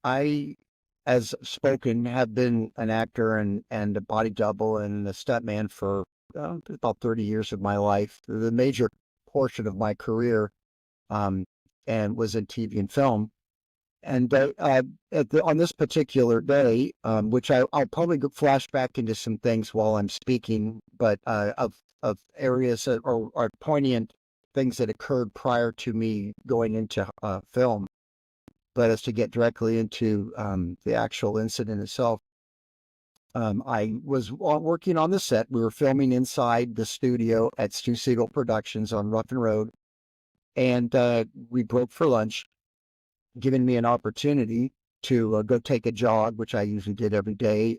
I, as spoken, have been an actor and a body double and a stuntman for about 30 years of my life. The major portion of my career, um, and was in TV and film. And on this particular day, which I'll probably flash back into some things while I'm speaking, but of areas that are poignant things that occurred prior to me going into film. But as to get directly into the actual incident itself, I was working on the set. We were filming inside the studio at Stu Siegel Productions on Ruffin Road, and we broke for lunch, giving me an opportunity to go take a jog, which I usually did every day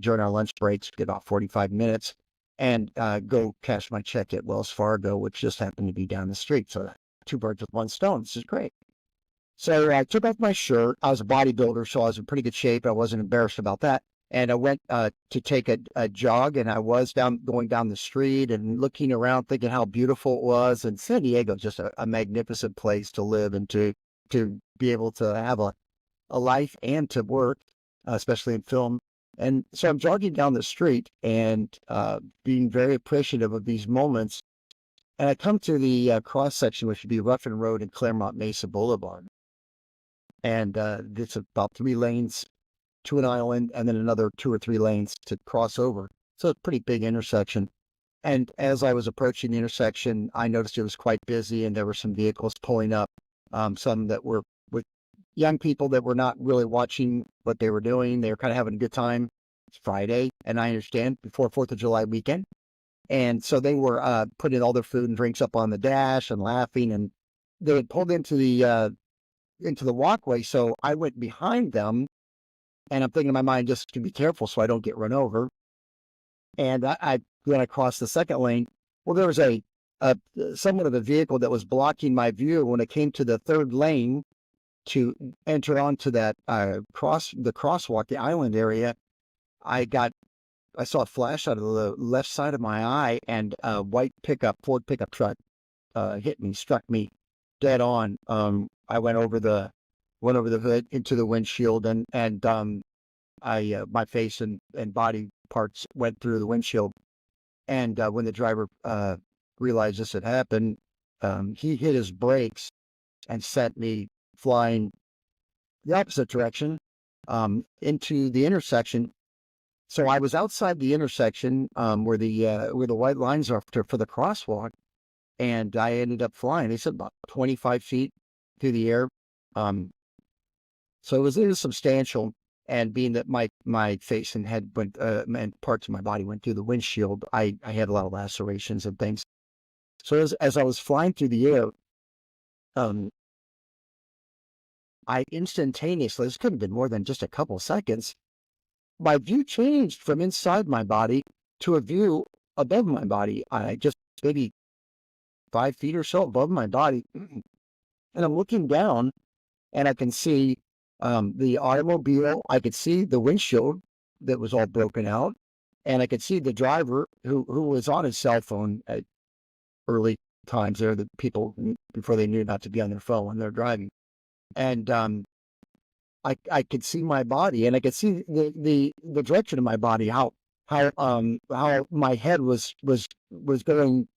during our lunch breaks, get about 45 minutes, and go cash my check at Wells Fargo, which just happened to be down the street. So two birds with one stone. This is great. So I took off my shirt. I was a bodybuilder, so I was in pretty good shape. I wasn't embarrassed about that. And I went to take a jog, and I was going down the street and looking around, thinking how beautiful it was. And San Diego is just a magnificent place to live and to be able to have a life and to work, especially in film. And so I'm jogging down the street and being very appreciative of these moments. And I come to the cross section, which would be Ruffin Road and Claremont Mesa Boulevard. And it's about 3 lanes to an island and then another 2 or 3 lanes to cross over. So it's a pretty big intersection. And as I was approaching the intersection, I noticed it was quite busy and there were some vehicles pulling up, some that were with young people that were not really watching what they were doing. They were kind of having a good time. It's Friday, and I understand, before 4th of July weekend. And so they were putting all their food and drinks up on the dash and laughing, and they had pulled into the walkway. So I went behind them, and I'm thinking in my mind, just to be careful so I don't get run over. And I went across the second lane. Well, there was somewhat of a vehicle that was blocking my view. When it came to the third lane to enter onto that the crosswalk, the island area, I saw a flash out of the left side of my eye, and a white Ford pickup truck struck me dead on. I went over the hood into the windshield, and my face and body parts went through the windshield. And when the driver realized this had happened, he hit his brakes and sent me flying the opposite direction into the intersection. So I was outside the intersection where the white lines are for the crosswalk, and I ended up flying. They said about 25 feet through the air. So it was substantial. And being that my face and head went and parts of my body went through the windshield, I had a lot of lacerations and things. So as I was flying through the air, I instantaneously, this couldn't have been more than just a couple seconds, my view changed from inside my body to a view above my body. I just maybe 5 feet or so above my body. And I'm looking down, and I can see the automobile. I could see the windshield that was all broken out, and I could see the driver who was on his cell phone at early times. They're the people before they knew not to be on their phone when they're driving. And I could see my body, and I could see the direction of my body, how my head was going,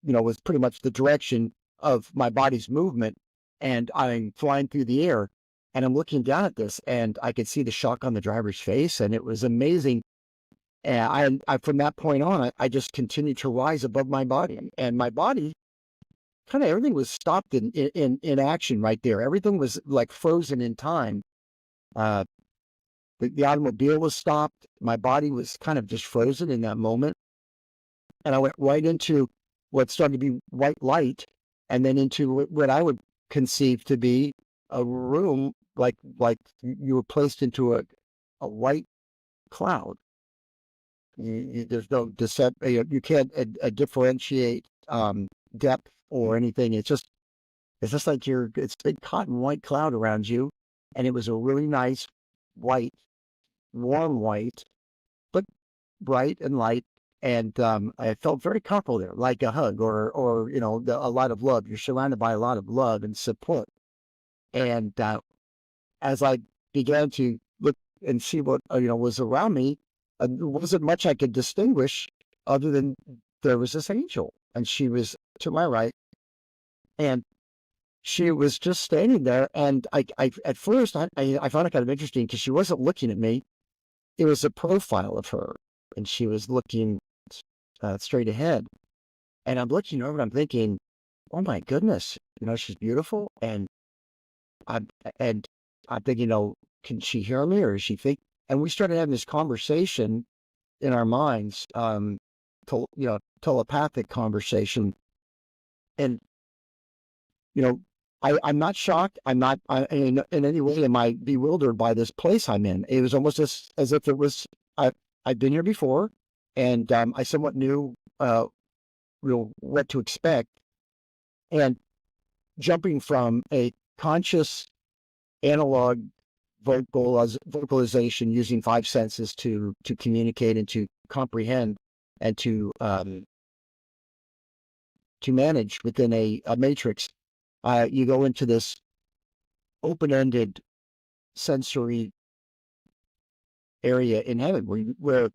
was pretty much the direction of my body's movement. And I'm flying through the air, and I'm looking down at this, and I could see the shock on the driver's face, and it was amazing. And I from that point on, I just continued to rise above my body, and my body, kind of everything was stopped in action right there. Everything was like frozen in time. The automobile was stopped. My body was kind of just frozen in that moment. And I went right into what started to be white light, and then into what I would conceive to be a room like you were placed into a white cloud. There's no you can't differentiate depth or anything. It's just like it's a big cotton white cloud around you, and it was a really nice white, warm white, but bright and light. And I felt very comfortable there, like a hug or a lot of love. You're surrounded by a lot of love and support. And as I began to look and see what, was around me, there wasn't much I could distinguish other than there was this angel, and she was to my right, and she was just standing there. And I at first, I found it kind of interesting because she wasn't looking at me. It was a profile of her, and she was looking straight ahead. And I'm looking over and I'm thinking, oh my goodness, she's beautiful. I'm, and I'm thinking, can she hear me, or is she think? And we started having this conversation in our minds, telepathic conversation. And, I'm not shocked. I'm not in any way am I bewildered by this place I'm in. It was almost as if it was, I'd been here before, and I somewhat knew what to expect. And jumping from a conscious analog vocalization using five senses to communicate and to comprehend and to manage within a matrix, you go into this open-ended sensory area in heaven where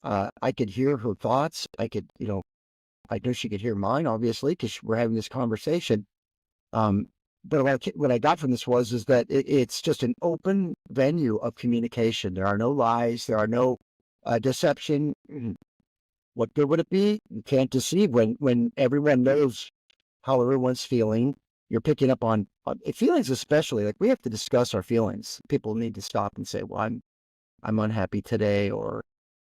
I could hear her thoughts. I could, I know she could hear mine, obviously, because we're having this conversation. But what I got from this is that it's just an open venue of communication. There are no lies. There are no deception. What good would it be? You can't deceive when everyone knows how everyone's feeling. You're picking up on feelings, especially. Like, we have to discuss our feelings. People need to stop and say, "Well, I'm unhappy today," or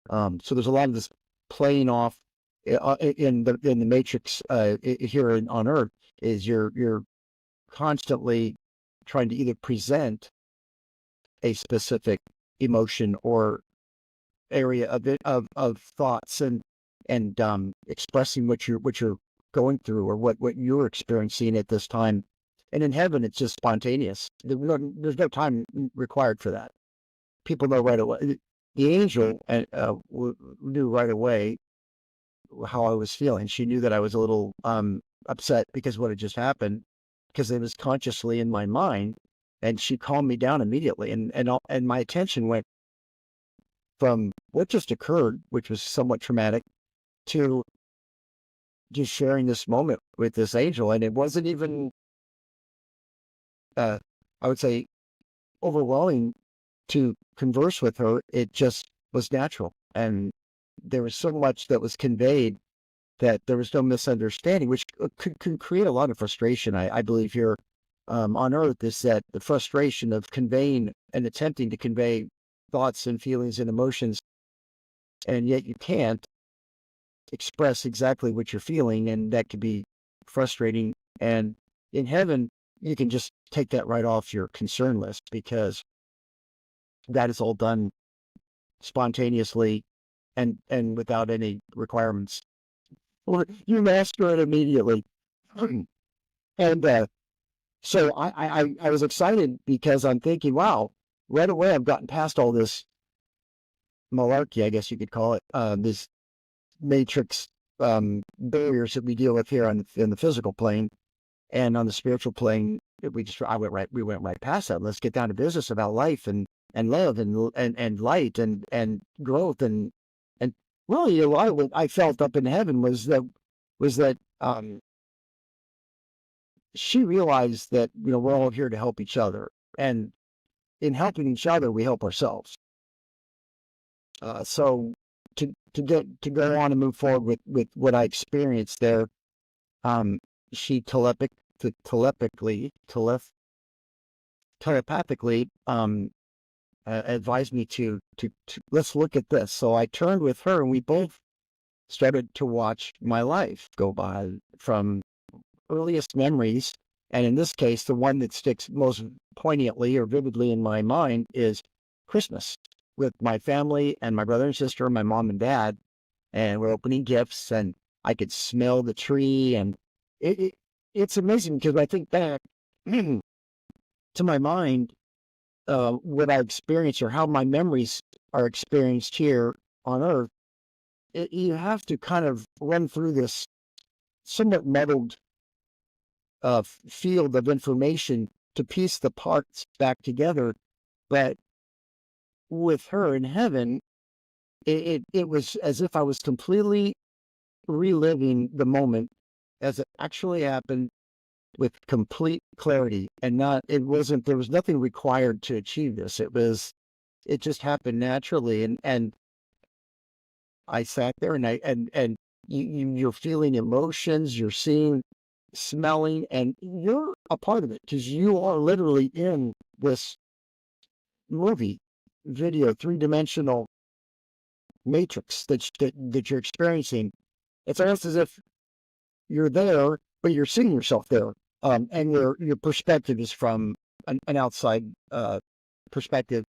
so. There's a lot of this playing off in the matrix here on Earth. Is you're constantly trying to either present a specific emotion or area of thoughts and expressing what you're going through, or what you're experiencing at this time. And in heaven, it's just spontaneous. There's no time required for that. People know right away. The angel knew right away how I was feeling. She knew that I was a little upset because what had just happened, because it was consciously in my mind, and she calmed me down immediately. And my attention went from what just occurred, which was somewhat traumatic, to just sharing this moment with this angel. And it wasn't even, I would say, overwhelming to converse with her. It just was natural. And there was so much that was conveyed that there was no misunderstanding, which could create a lot of frustration. I believe here on Earth is that the frustration of conveying and attempting to convey thoughts and feelings and emotions, and yet you can't express exactly what you're feeling, and that could be frustrating. And in heaven, you can just take that right off your concern list, because that is all done spontaneously and without any requirements. Or you master it immediately. And so I was excited, because I'm thinking, wow, right away I've gotten past all this malarkey, I guess you could call it, this matrix barriers that we deal with here in the physical plane. And on the spiritual plane, we went right past that. Let's get down to business about life and love and light and growth and really, what I felt up in heaven was that she realized that we're all here to help each other, and in helping each other, we help ourselves. So to go on and move forward with what I experienced there, she telepathically advised me to let's look at this. So I turned with her, and we both started to watch my life go by from earliest memories. And in this case, the one that sticks most poignantly or vividly in my mind is Christmas with my family and my brother and sister, my mom and dad, and we're opening gifts, and I could smell the tree. And it's amazing, because I think back to my mind, what I experienced, or how my memories are experienced here on Earth. You have to kind of run through this somewhat muddled field of information to piece the parts back together. But with her in heaven, it was as if I was completely reliving the moment as it actually happened with complete clarity, and there was nothing required to achieve this. It just happened naturally. And I sat there and you're feeling emotions, you're seeing, smelling, and you're a part of it because you are literally in this movie, video, three-dimensional matrix that you're experiencing. It's almost as if you're there, but you're seeing yourself there. And your perspective is from an outside perspective.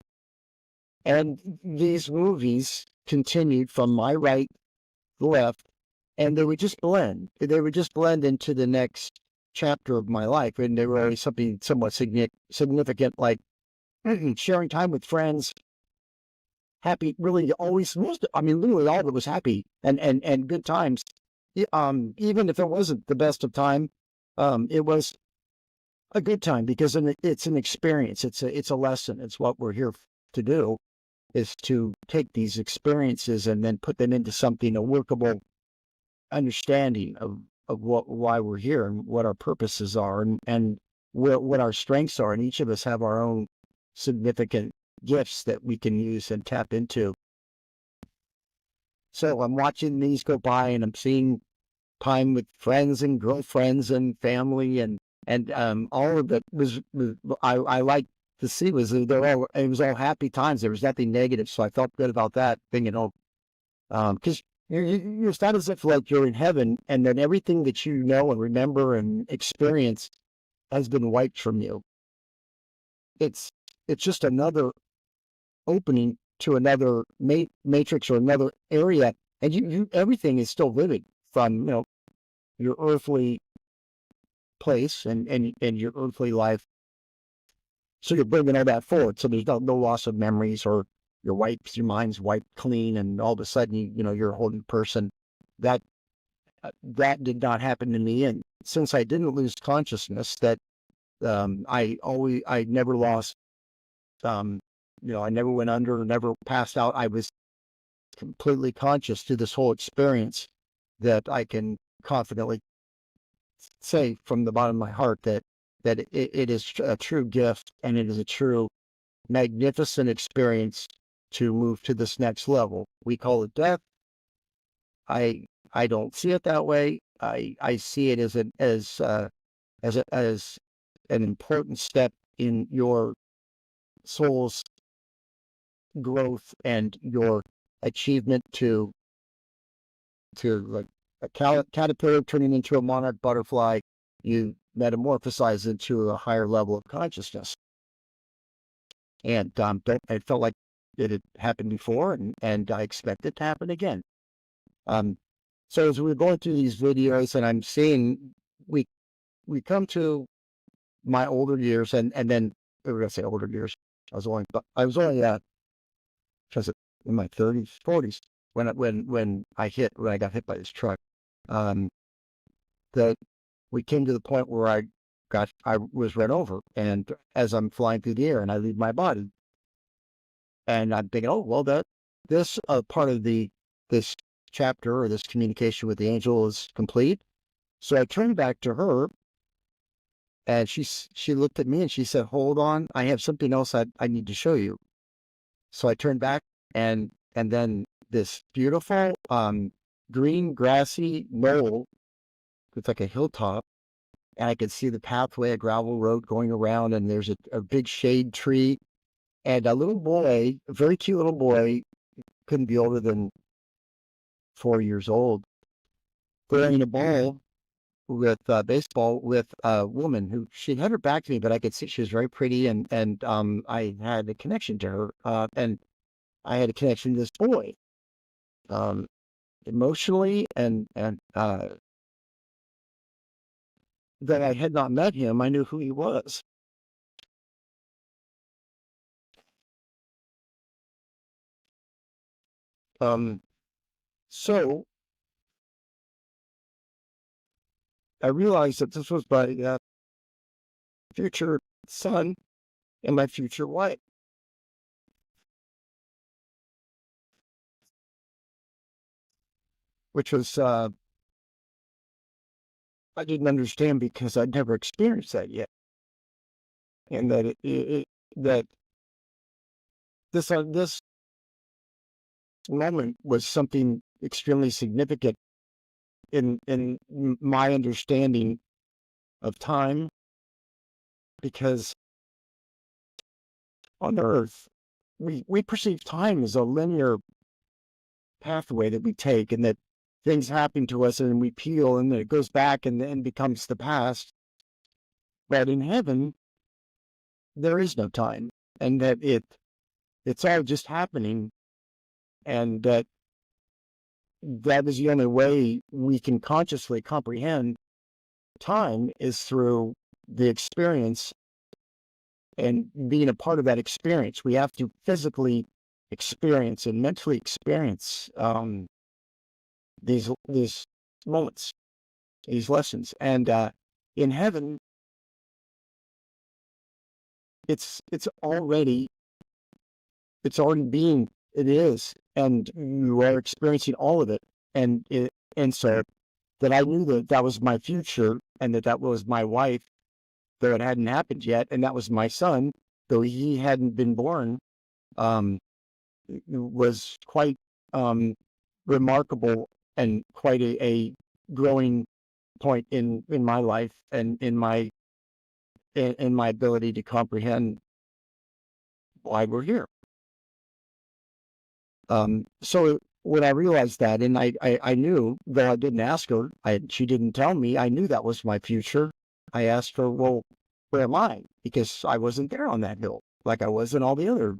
And these movies continued from my right to left, and they would just blend. They would just blend into the next chapter of my life, and they were always something somewhat significant, like sharing time with friends, happy, really always, literally all of it was happy and good times. Even if it wasn't the best of time, it was a good time because it's an experience. It's a lesson. It's what we're here to do, is to take these experiences and then put them into something, a workable understanding of why we're here and what our purposes are and what our strengths are. And each of us have our own significant gifts that we can use and tap into. So I'm watching these go by, and I'm seeing time with friends and girlfriends and family, and all of it I like to see was it was all happy times. There was nothing negative, so I felt good about that thing, because you're not as if like you're in heaven, and then everything that you know and remember and experience has been wiped from you. It's just another opening to another matrix or another area, and you everything is still vivid from your earthly place and your earthly life. So you're bringing all that forward. So there's no loss of memories, or your mind's wiped clean, and all of a sudden you're a whole new person. That did not happen to me, and since I didn't lose consciousness, that I never lost. I never went under, never passed out. I was completely conscious to this whole experience, that I can confidently say from the bottom of my heart that it is a true gift, and it is a true magnificent experience to move to this next level. We call it death. I don't see it that way. I see it as an important step in your soul's growth and your achievement to like a caterpillar turning into a monarch butterfly. You metamorphosize into a higher level of consciousness. And it felt like it had happened before, and I expect it to happen again. So as we're going through these videos, and I'm seeing, we come to my older years, and then we're gonna say older years. I was only in my 30s, 40s when I got hit by this truck. That we came to the point where I was run over, and as I'm flying through the air, and I leave my body, and I'm thinking, oh well, this part of this chapter, or this communication with the angel, is complete. So I turned back to her, and she looked at me and she said, "Hold on, I have something else I need to show you." So I turned back, and then this beautiful green grassy knoll, it's like a hilltop, and I could see the pathway, a gravel road going around, and there's a big shade tree, and a little boy, a very cute little boy, couldn't be older than 4 years old, throwing a ball with baseball with a woman who, she had her back to me, but I could see she was very pretty, and I had a connection to her, and I had a connection to this boy, emotionally, and that I had not met him. I knew who he was. So I realized that this was my future son and my future wife. Which was, I didn't understand because I'd never experienced that yet. And that that this moment was something extremely significant in my understanding of time, because on Earth, we perceive time as a linear pathway that we take, and that things happen to us and we peel and then it goes back and then becomes the past. But in heaven, there is no time, and that it's all just happening, and that is the only way we can consciously comprehend time is through the experience and being a part of that experience. We have to physically experience and mentally experience these moments, these lessons. And in heaven, it's already being, it is, and you are experiencing all of it. And so that I knew that was my future, and that was my wife, though it hadn't happened yet, and that was my son, though he hadn't been born. Was quite remarkable, and quite a growing point in my life, and in my ability to comprehend why we're here. So when I realized that, and I knew, though I didn't ask her, she didn't tell me, I knew that was my future. I asked her, well, where am I? Because I wasn't there on that hill, like I was in all the other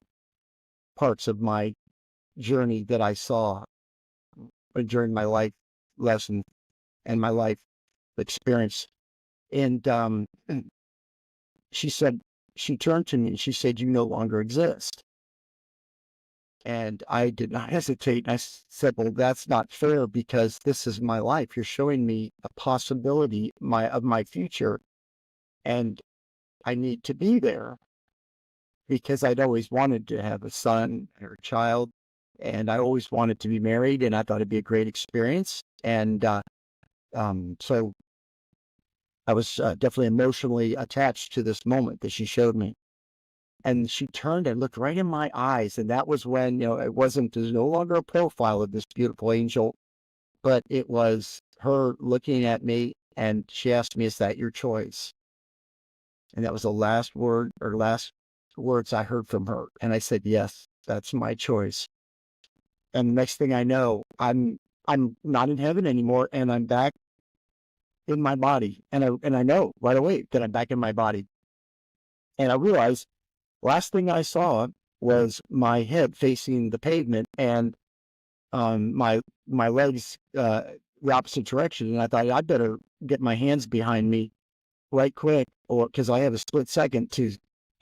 parts of my journey that I saw during my life lesson and my life experience. And she turned to me and she said, you no longer exist. And I did not hesitate. I said, well, that's not fair, because this is my life. You're showing me a possibility of my future, and I need to be there, because I'd always wanted to have a son or a child, and I always wanted to be married, and I thought it'd be a great experience. And so I was definitely emotionally attached to this moment that she showed me. And she turned and looked right in my eyes. And that was when, there's no longer a profile of this beautiful angel, but it was her looking at me, and she asked me, is that your choice? And that was the last words I heard from her. And I said, yes, that's my choice. And the next thing I know, I'm not in heaven anymore, and I'm back in my body. And I know right away that I'm back in my body. And I realized, last thing I saw was my head facing the pavement, and my legs the opposite direction. And I thought, I'd better get my hands behind me right quick, or because I have a split second to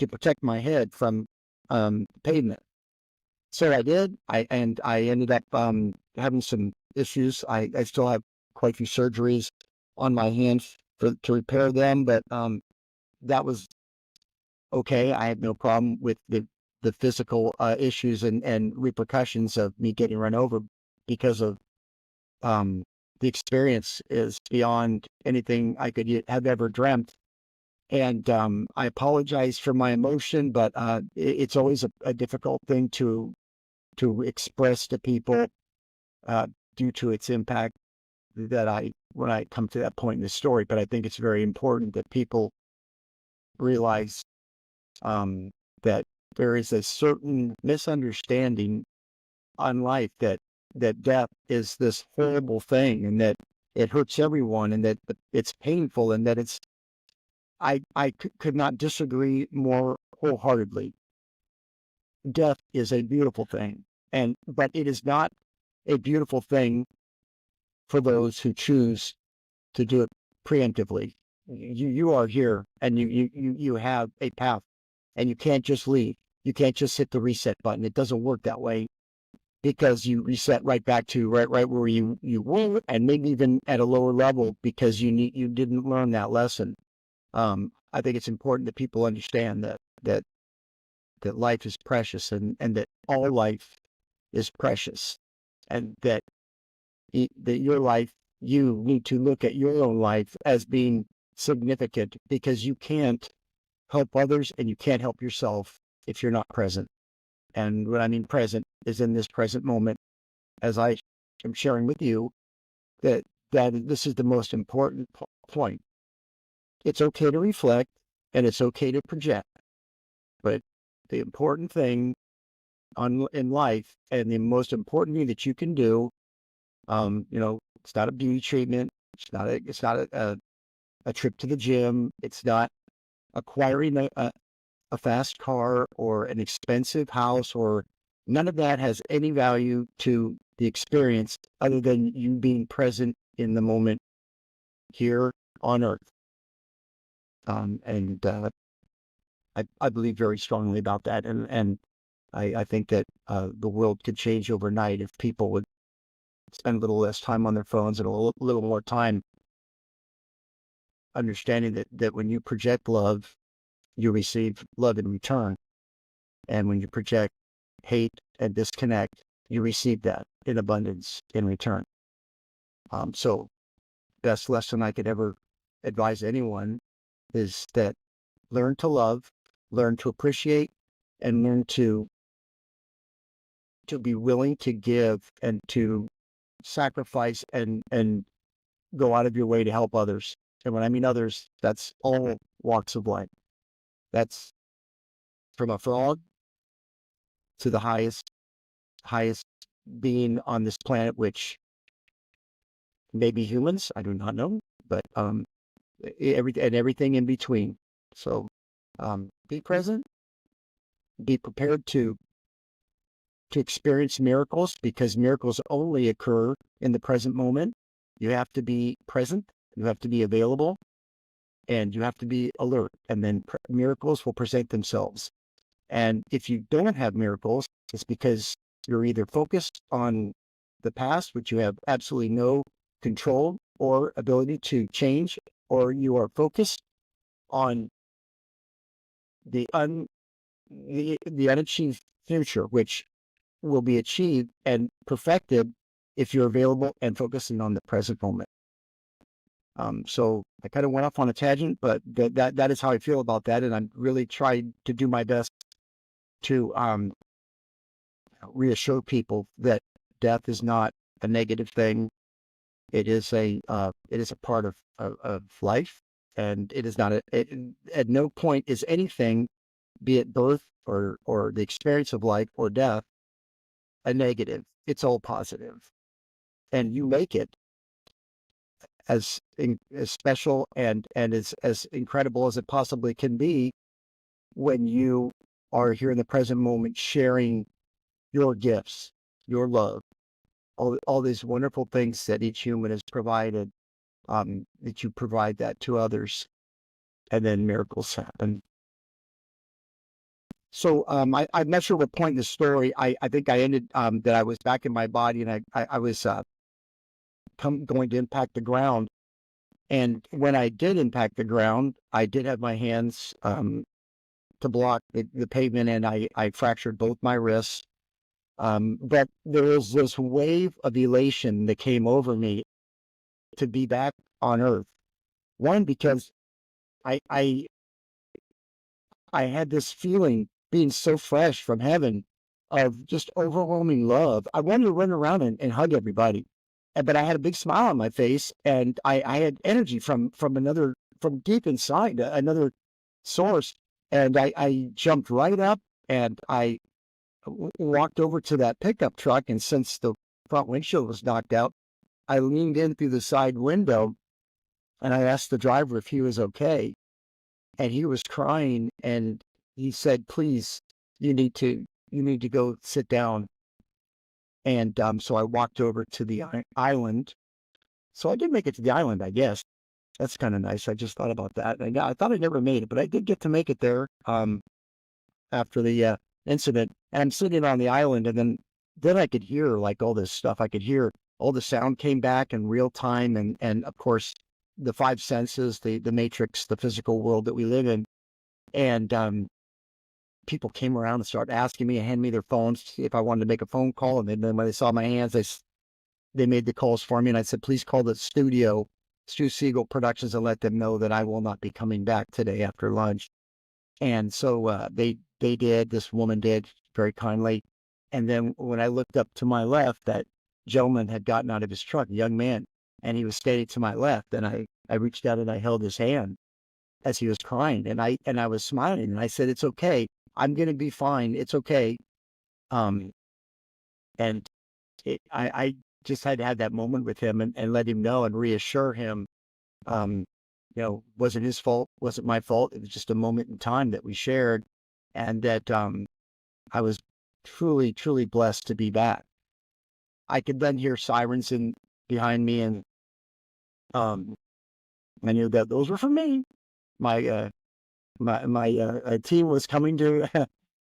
protect my head from pavement. So I did. I ended up having some issues. I still have quite a few surgeries on my hands to repair them, but that was okay. I had no problem with the physical issues and repercussions of me getting run over, because of the experience is beyond anything I could have ever dreamt. And I apologize for my emotion, but it's always a difficult thing to express to people due to its impact when I come to that point in the story. But I think it's very important that people realize that there is a certain misunderstanding on life, that death is this horrible thing, and that it hurts everyone, and that it's painful, and that it's, I could not disagree more wholeheartedly. Death is a beautiful thing, but it is not a beautiful thing for those who choose to do it preemptively. You are here, and you have a path, and you can't just leave. You can't just hit the reset button. It doesn't work that way, because you reset right back to right where you were, and maybe even at a lower level, because you didn't learn that lesson. I think it's important that people understand that life is precious, and that all life is precious, and that that your life, you need to look at your own life as being significant, because you can't help others and you can't help yourself if you're not present. And what I mean present is in this present moment, as I am sharing with you, that this is the most important point. It's okay to reflect and it's okay to project, but the important thing in life, and the most important thing that you can do, it's not a beauty treatment. It's not a trip to the gym. It's not acquiring a fast car or an expensive house, or none of that has any value to the experience other than you being present in the moment here on earth. I believe very strongly about that. And I think that the world could change overnight if people would spend a little less time on their phones and a little more time understanding that when you project love, you receive love in return. And when you project hate and disconnect, you receive that in abundance in return. So best lesson I could ever advise anyone is that learn to love, learn to appreciate, and learn to be willing to give and to sacrifice and go out of your way to help others. And when I mean others, that's all walks of life. That's from a frog to the highest being on this planet, which may be humans. I do not know, but everything in between. So be present, be prepared to experience miracles, because miracles only occur in the present moment. You have to be present, you have to be available, and you have to be alert, and then miracles will present themselves. And if you don't have miracles, it's because you're either focused on the past, which you have absolutely no control or ability to change, or you are focused on the unachieved future, which will be achieved and perfected if you're available and focusing on the present moment. So I kind of went off on a tangent, but that is how I feel about that. And I'm really trying to do my best to reassure people that death is not a negative thing. It is a part of life, and it is not at no point is anything, be it birth or the experience of life or death, a negative. It's all positive, and you make it as special and as incredible as it possibly can be when you are here in the present moment, sharing your gifts, your love, all these wonderful things that each human has provided, that you provide that to others, and then miracles happen. So I'm not sure what point in the story. I think I ended that I was back in my body, and I was going to impact the ground. And when I did impact the ground, I did have my hands to block the pavement, and I fractured both my wrists. But there was this wave of elation that came over me to be back on Earth. One, because I had this feeling, being so fresh from heaven, of just overwhelming love. I wanted to run around and hug everybody, but I had a big smile on my face, and I had energy from deep inside, another source. And I jumped right up, and I walked over to that pickup truck, and since the front windshield was knocked out, I leaned in through the side window, and I asked the driver if he was okay. And he was crying, and he said, "Please, you need to go sit down." And so I walked over to the island. So I did make it to the island, I guess. That's kind of nice. I just thought about that. And I thought I never made it, but I did get to make it there after the incident. And I'm sitting on the island, and then I could hear like all this stuff. I could hear all the sound came back in real time, and of course the five senses, the matrix, the physical world that we live in. And people came around and started asking me and hand me their phones to see if I wanted to make a phone call. And then when they saw my hands, they made the calls for me. And I said, please call the studio, Stu Siegel Productions, and let them know that I will not be coming back today after lunch. And so they did, this woman did very kindly. And then when I looked up to my left, that gentleman had gotten out of his truck, a young man, and he was standing to my left. And I reached out and I held his hand as he was crying. And I was smiling and I said, it's okay. I'm going to be fine. It's okay. And I just had to have that moment with him and let him know and reassure him, wasn't his fault, wasn't my fault. It was just a moment in time that we shared, and that I was truly, truly blessed to be back. I could then hear sirens behind me, and I knew that those were for me. My team was coming to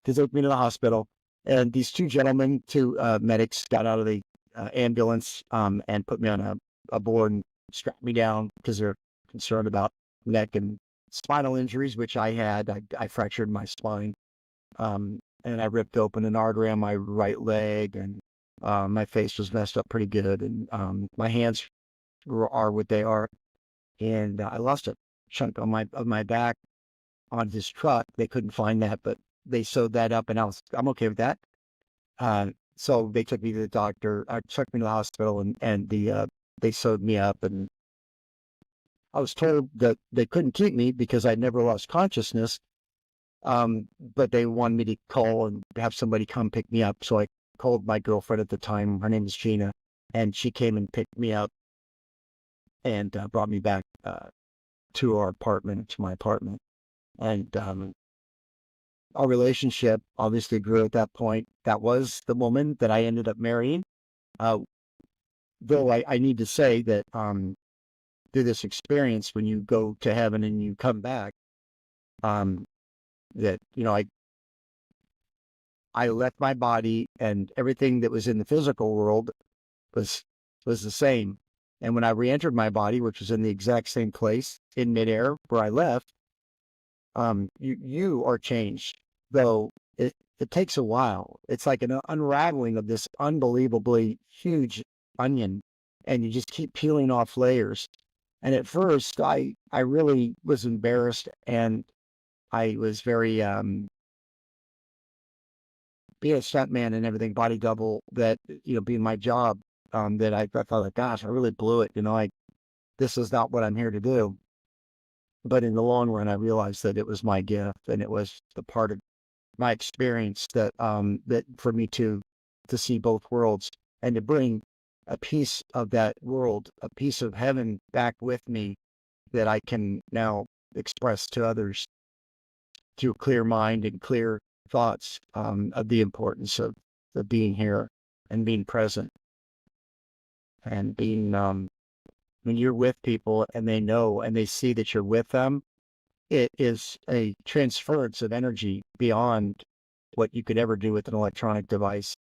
take me to the hospital, and these two gentlemen, two medics, got out of the ambulance and put me on a board and strapped me down because they're concerned about neck and spinal injuries, which I had. I fractured my spine, and I ripped open an artery on my right leg, and my face was messed up pretty good, and my hands are what they are, and I lost a chunk of my back on his truck. They couldn't find that, but they sewed that up, and I'm okay with that. So they took me to the doctor, took me to the hospital, and they sewed me up, and I was told that they couldn't keep me because I'd never lost consciousness. But they wanted me to call and have somebody come pick me up. So I called my girlfriend at the time. Her name is Gina, and she came and picked me up and brought me back to my apartment. And our relationship obviously grew at that point. That was the woman that I ended up marrying. Though I need to say that through this experience, when you go to heaven and you come back, that, I left my body, and everything that was in the physical world was the same. And when I re-entered my body, which was in the exact same place in midair where I left, you are changed, though it takes a while. It's like an unraveling of this unbelievably huge onion, and you just keep peeling off layers. And at first, I really was embarrassed, and I was very being a stuntman and everything, body double, that being my job, that I thought, like, gosh, I really blew it. This is not what I'm here to do. But in the long run, I realized that it was my gift, and it was the part of my experience that for me to see both worlds and to bring a piece of that world, a piece of heaven back with me that I can now express to others through clear mind and clear thoughts of the importance of being here and being present, and being when you're with people and they know and they see that you're with them, it is a transference of energy beyond what you could ever do with an electronic device.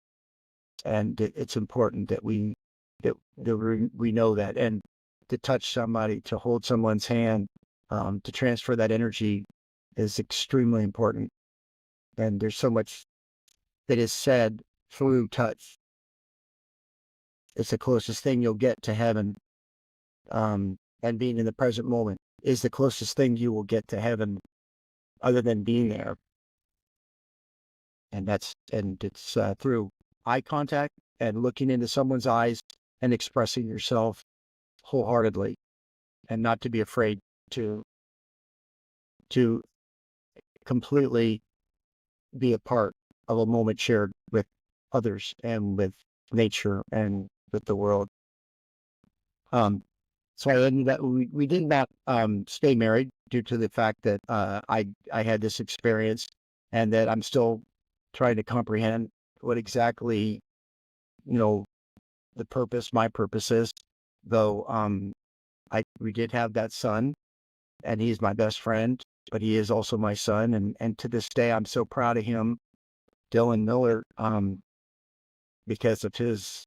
And it's important that we know that, and to touch somebody, to hold someone's hand, to transfer that energy is extremely important. And there's so much that is said through touch. It's the closest thing you'll get to heaven. And being in the present moment is the closest thing you will get to heaven, other than being there. And it's through eye contact and looking into someone's eyes and expressing yourself wholeheartedly, and not to be afraid to completely be a part of a moment shared with others and with nature and with the world. So I ended up, we did not stay married due to the fact that I had this experience, and that I'm still trying to comprehend what exactly, my purpose is. Though we did have that son, and he's my best friend, but he is also my son, and to this day I'm so proud of him, Dylan Miller, because of his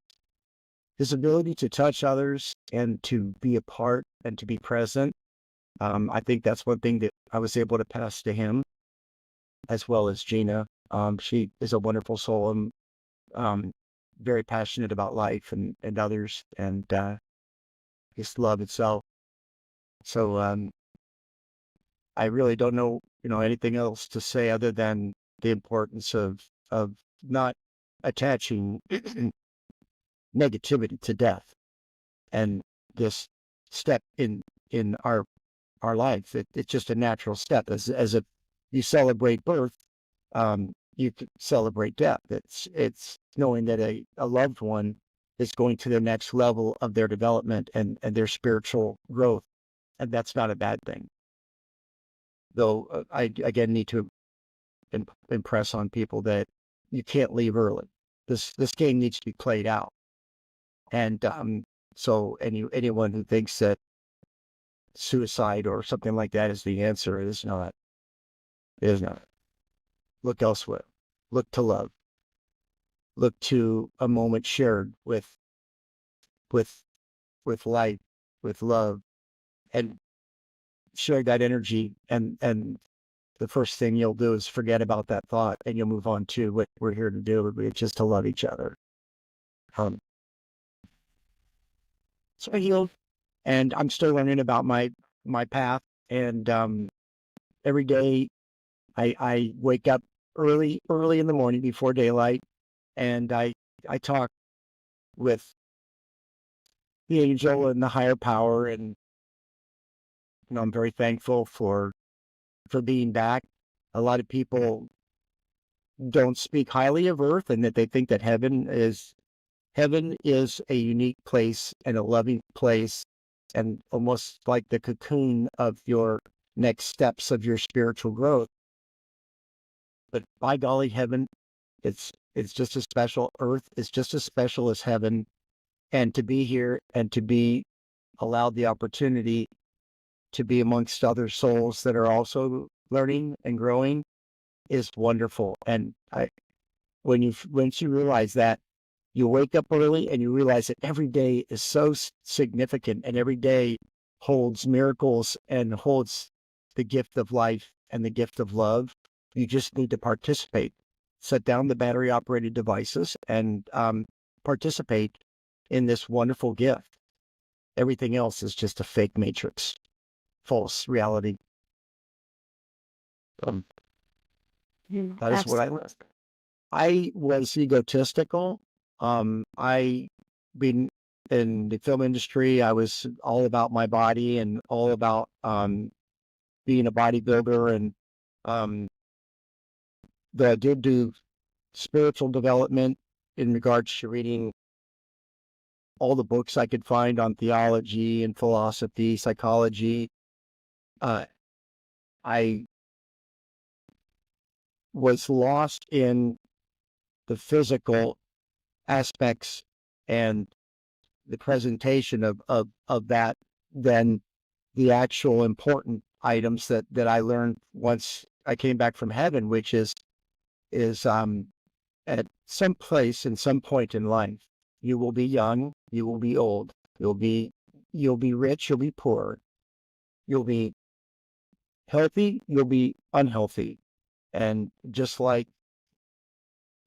his ability to touch others and to be a part and to be present. I think that's one thing that I was able to pass to him, as well as Gina. She is a wonderful soul and very passionate about life and others, and just love itself. So I really don't know, anything else to say other than the importance of not attaching negativity to death, and this step in our life. It's just a natural step. As if you celebrate birth, you could celebrate death. It's knowing that a loved one is going to the next level of their development and their spiritual growth, and that's not a bad thing. Though I again need to impress on people that you can't leave early. This game needs to be played out, and so anyone who thinks that suicide or something like that is the answer is not. It is not. Look elsewhere. Look to love. Look to a moment shared with light, with love, and share that energy. And the first thing you'll do is forget about that thought, and you'll move on to what we're here to do, which is just to love each other. So I healed, and I'm still learning about my path. And every day I wake up early in the morning before daylight, and I talk with the angel and the higher power, and I'm very thankful for being back. A lot of people don't speak highly of Earth, and that they think that heaven is a unique place and a loving place, and almost like the cocoon of your next steps of your spiritual growth. But by golly, heaven, it's just as special. Earth is just as special as heaven. And to be here and to be allowed the opportunity to be amongst other souls that are also learning and growing is wonderful. And once you realize that, you wake up early and you realize that every day is so significant, and every day holds miracles and holds the gift of life and the gift of love. You just need to participate. Set down the battery operated devices and participate in this wonderful gift. Everything else is just a fake matrix, false reality. That is what I learned. I was egotistical. I been in the film industry. I was all about my body and all about being a bodybuilder, and I did do spiritual development in regards to reading all the books I could find on theology and philosophy, psychology. I was lost in the physical aspects and the presentation of that than the actual important items that I learned once I came back from heaven, which is at some place in some point in life, you will be young, you will be old, you'll be rich, you'll be poor, you'll be healthy, you'll be unhealthy. And just like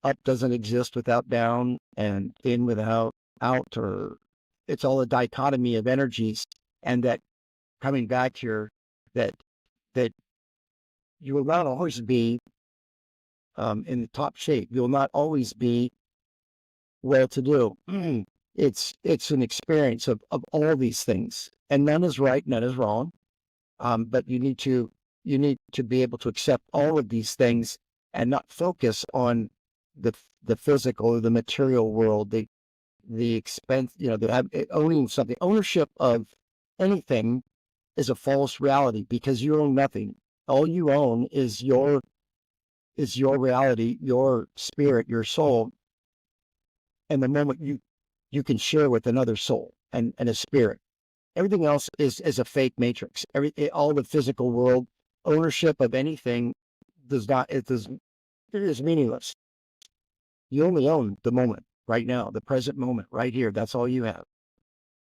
up doesn't exist without down, and in without out, or it's all a dichotomy of energies, and that coming back here, that you will not always be in the top shape. You'll not always be well-to-do. It's an experience of all these things, and none is right, none is wrong. But you need to be able to accept all of these things and not focus on the physical or the material world, the expense, owning something. Ownership of anything is a false reality, because you own nothing. All you own is your reality, your spirit, your soul, and the moment you can share with another soul and a spirit. Everything else is a fake matrix. All the physical world, ownership of anything it is meaningless. You only own the moment right now, the present moment, right here. That's all you have.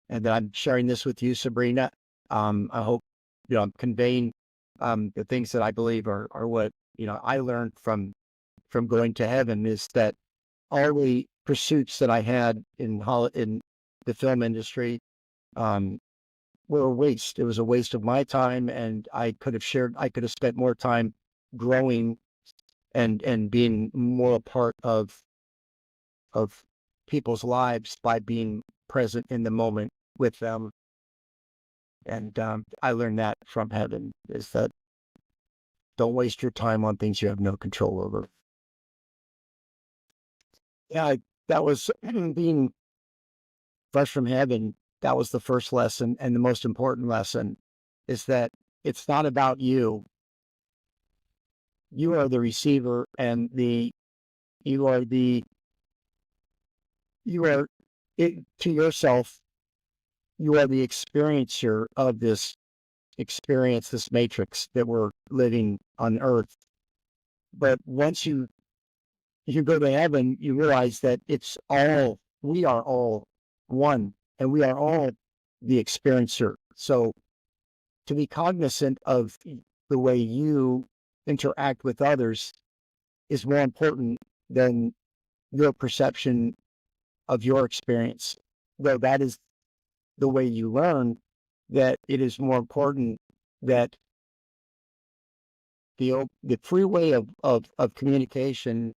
And that I'm sharing this with you, Sabrina. I hope, I'm conveying the things that I believe are what, I learned from going to heaven, is that all the pursuits that I had in the film industry were a waste. It was a waste of my time, and I could have spent more time growing and being more a part of people's lives by being present in the moment with them. And I learned that from heaven, is that don't waste your time on things you have no control over. Yeah, that was being fresh from heaven. That was the first lesson, and the most important lesson is that it's not about you. You are the receiver, and you are you are it to yourself. You are the experiencer of this experience, this matrix that we're living on Earth. But once you go to heaven, you realize that we are all one, and we are all the experiencer. So to be cognizant of the way you interact with others is more important than your perception of your experience. Though that is the way you learn, that it is more important that the free way of communication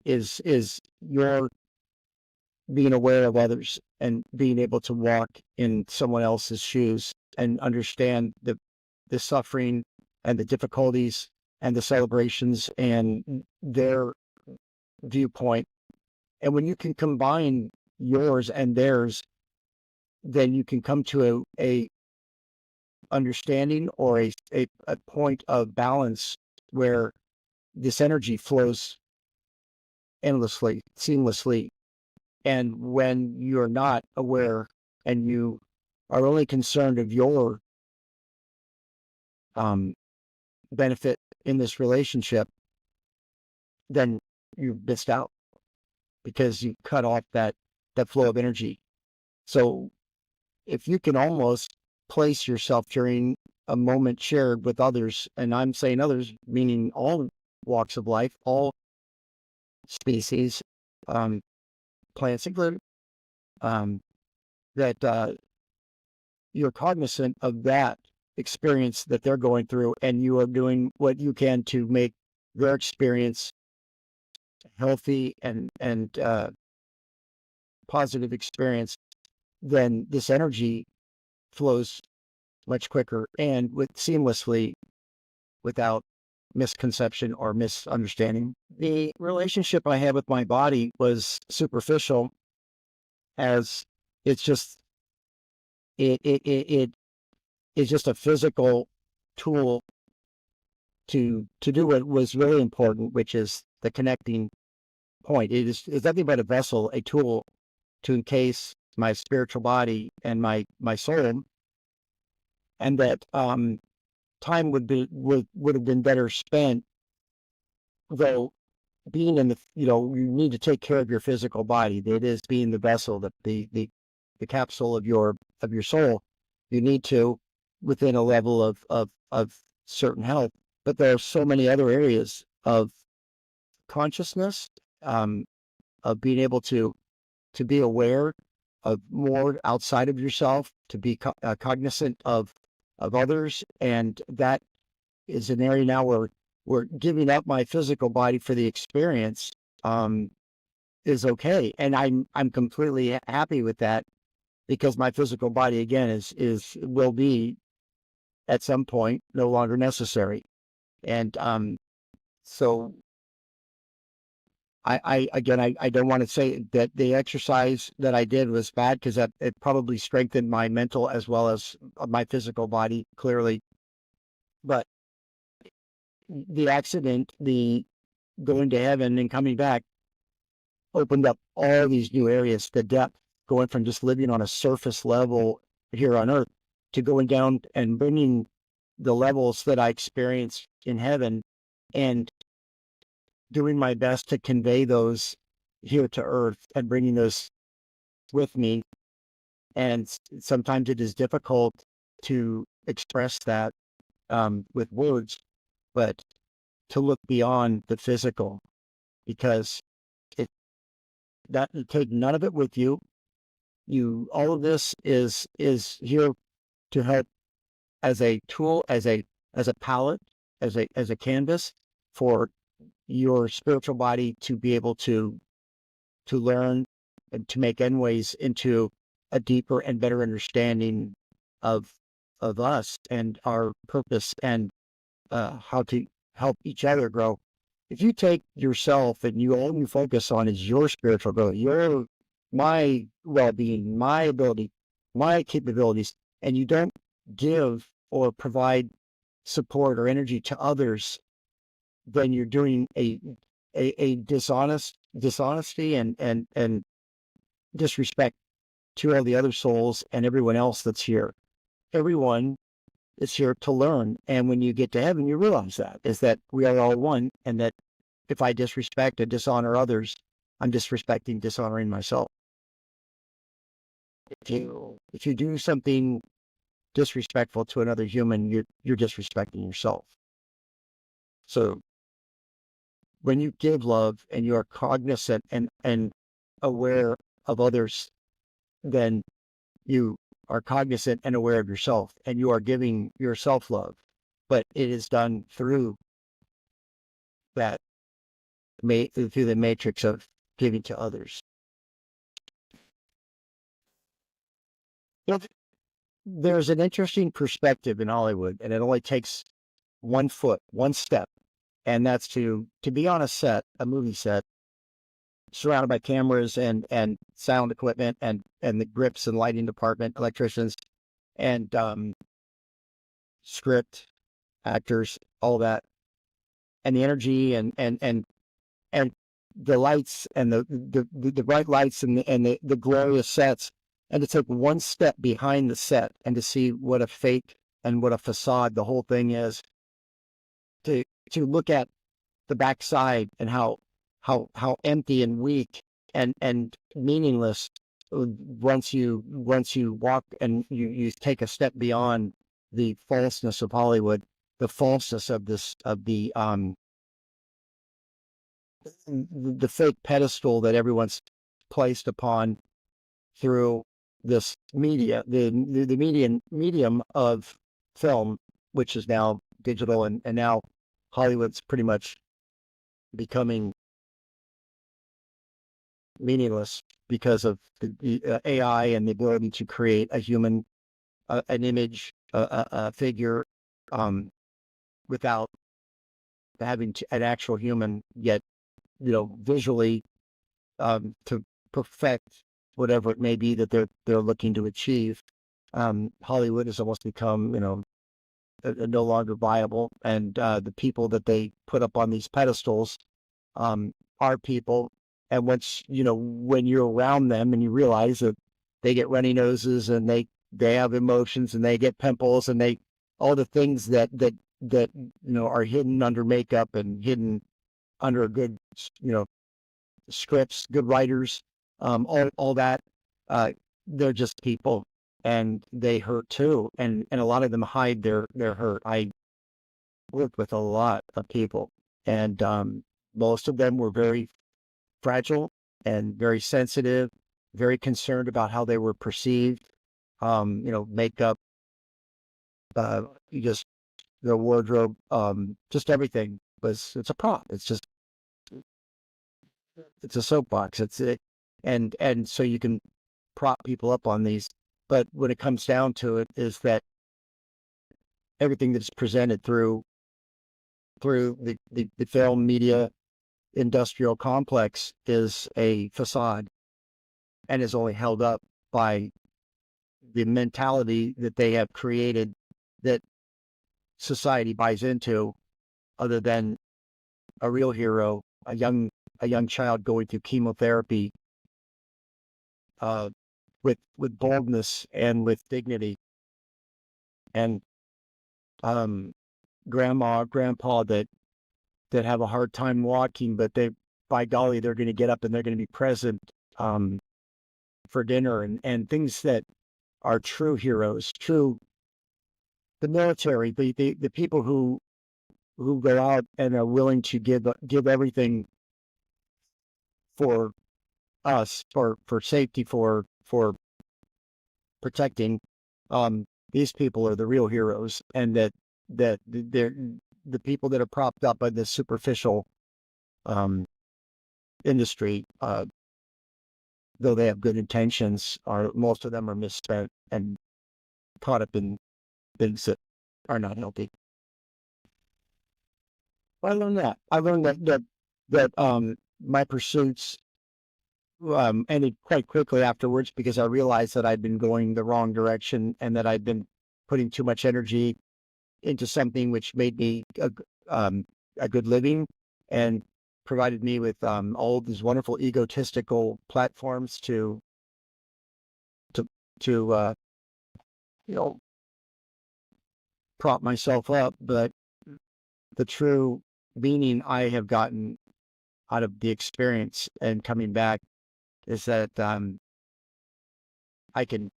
is your being aware of others and being able to walk in someone else's shoes and understand the suffering and the difficulties and the celebrations and their viewpoint. And when you can combine yours and theirs, then you can come to a understanding or a point of balance where this energy flows endlessly, seamlessly. And when you're not aware and you are only concerned of your benefit in this relationship, then you've missed out because you cut off that flow of energy. So if you can almost place yourself during a moment shared with others, and I'm saying others, meaning all walks of life, all species, plants included, that you're cognizant of that experience that they're going through, and you are doing what you can to make their experience healthy and positive experience, then this energy flows much quicker and seamlessly without misconception or misunderstanding. The relationship I had with my body was superficial, as it's just it is just a physical tool to do what was really important, which is the connecting point. It's nothing but a vessel, a tool to encase my spiritual body and my soul, and that time would have been better spent, though being in you need to take care of your physical body. It is being the vessel, the capsule of your soul. You need to, within a level of certain health. But there are so many other areas of consciousness, of being able to be aware of more outside of yourself, to be cognizant of others, and that is an area now where we're giving up my physical body for the experience is okay, and I'm completely happy with that, because my physical body again will be at some point no longer necessary, and so I don't want to say that the exercise that I did was bad, because it probably strengthened my mental as well as my physical body, clearly. But the accident, the going to heaven and coming back, opened up all these new areas, the depth, going from just living on a surface level here on Earth to going down and bringing the levels that I experienced in heaven, and doing my best to convey those here to earth and bringing those with me. And sometimes it is difficult to express that with words, but to look beyond the physical, because it that you take none of it with you. All of this is here to help as a tool, as a palette, as a canvas for your spiritual body to be able to learn and to make inways into a deeper and better understanding of us and our purpose, and how to help each other grow. If you take yourself and all you focus on is your spiritual growth, my well-being, my ability, my capabilities, and you don't give or provide support or energy to others, then you're doing a dishonesty and disrespect to all the other souls and everyone else that's here. Everyone is here to learn. And when you get to heaven, you realize that is that we are all one, and that if I disrespect and dishonor others, I'm disrespecting, dishonoring myself. If you do something disrespectful to another human, you're disrespecting yourself. So when you give love and you are cognizant and aware of others, then you are cognizant and aware of yourself, and you are giving yourself love. But it is done through that, through the matrix of giving to others. There's an interesting perspective in Hollywood, and it only takes one step, and that's to be on a movie set, surrounded by cameras and sound equipment and the grips and lighting department, electricians, and script, actors, all that, and the energy and the lights and the bright lights and the glorious sets, and to take one step behind the set and to see what a fake and what a facade the whole thing is, to look at the backside and how empty and weak and meaningless once you walk and you take a step beyond the falseness of Hollywood, the falseness of the fake pedestal that everyone's placed upon through this media, the medium of film, which is now digital, and now Hollywood's pretty much becoming meaningless because of the AI and the ability to create a human, an image, a figure, without having an actual human, yet visually, to perfect whatever it may be that they're looking to achieve. Hollywood has almost become no longer viable, and the people that they put up on these pedestals are people. And once when you're around them and you realize that they get runny noses and they have emotions and they get pimples and they all the things that are hidden under makeup and hidden under a good scripts, good writers, all that, they're just people, and they hurt too, and a lot of them hide their hurt. I worked with a lot of people, and most of them were very fragile and very sensitive, very concerned about how they were perceived. Makeup, just their wardrobe, just everything it's a prop. It's a soapbox. And so you can prop people up on these, but when it comes down to it, is that everything that's presented through the film media industrial complex is a facade, and is only held up by the mentality that they have created, that society buys into, other than a real hero, a young child going through chemotherapy, with boldness and with dignity, and grandma, grandpa that have a hard time walking, but by golly, they're going to get up and they're going to be present for dinner, and things that are true heroes, the military, the people who go out and are willing to give everything for us, for safety, for protecting. These people are the real heroes, and that they're the people that are propped up by this superficial industry, though they have good intentions, most of them are misspent and caught up in things that are not healthy. I learned that. I learned that my pursuits ended quite quickly afterwards, because I realized that I'd been going the wrong direction, and that I'd been putting too much energy into something which made me a good living, and provided me with all of these wonderful egotistical platforms to you know, prop myself up. But the true meaning I have gotten out of the experience and coming back is that I can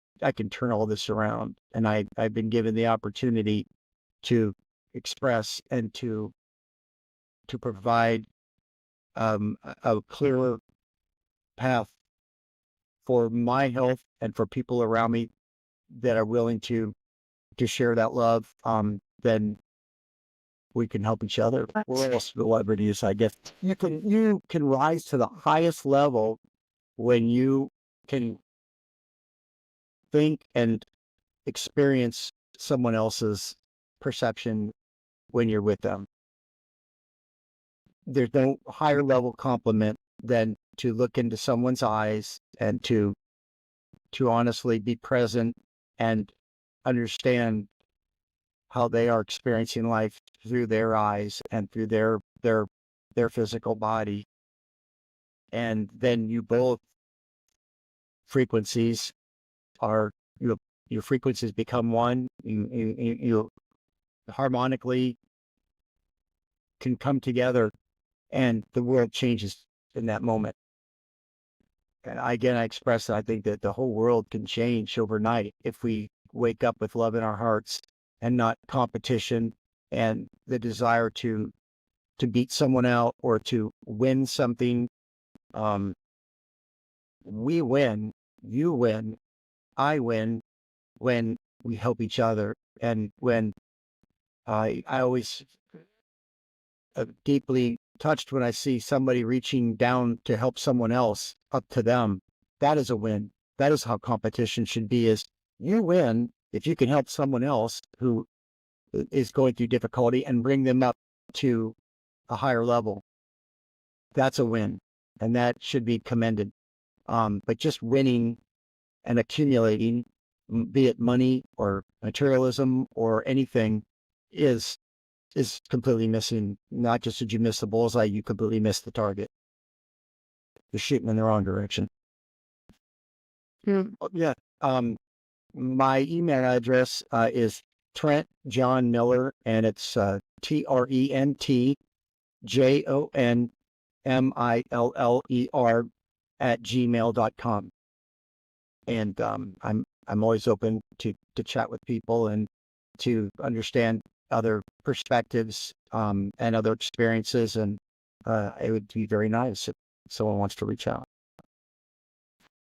turn all this around, and I've been given the opportunity to express and to provide a clearer path for my health and for people around me that are willing to share that love. Then we can help each other. We're all celebrities, I guess. You can rise to the highest level when you can think and experience someone else's perception when you're with them. There's no higher level compliment than to look into someone's eyes and to honestly be present and understand how they are experiencing life through their eyes and through their physical body. And then you both frequencies are, your frequencies become one. You harmonically can come together, and the world changes in that moment. And again, I express that I think that the whole world can change overnight if we wake up with love in our hearts, and not competition and the desire to beat someone out or to win something. We win, you win, I win when we help each other. And when I always deeply touched when I see somebody reaching down to help someone else up to them. That is a win. That is how competition should be, is you win if you can help someone else who is going through difficulty and bring them up to a higher level. That's a win, and that should be commended. But just winning and accumulating, be it money or materialism or anything, is completely missing. Not just did you miss the bullseye, you completely missed the target. You're shooting in the wrong direction. Yeah. My email address is Trent Jon Miller, and it's TrentJonMiller @gmail.com. And I'm always open to chat with people and to understand other perspectives and other experiences. And it would be very nice if someone wants to reach out.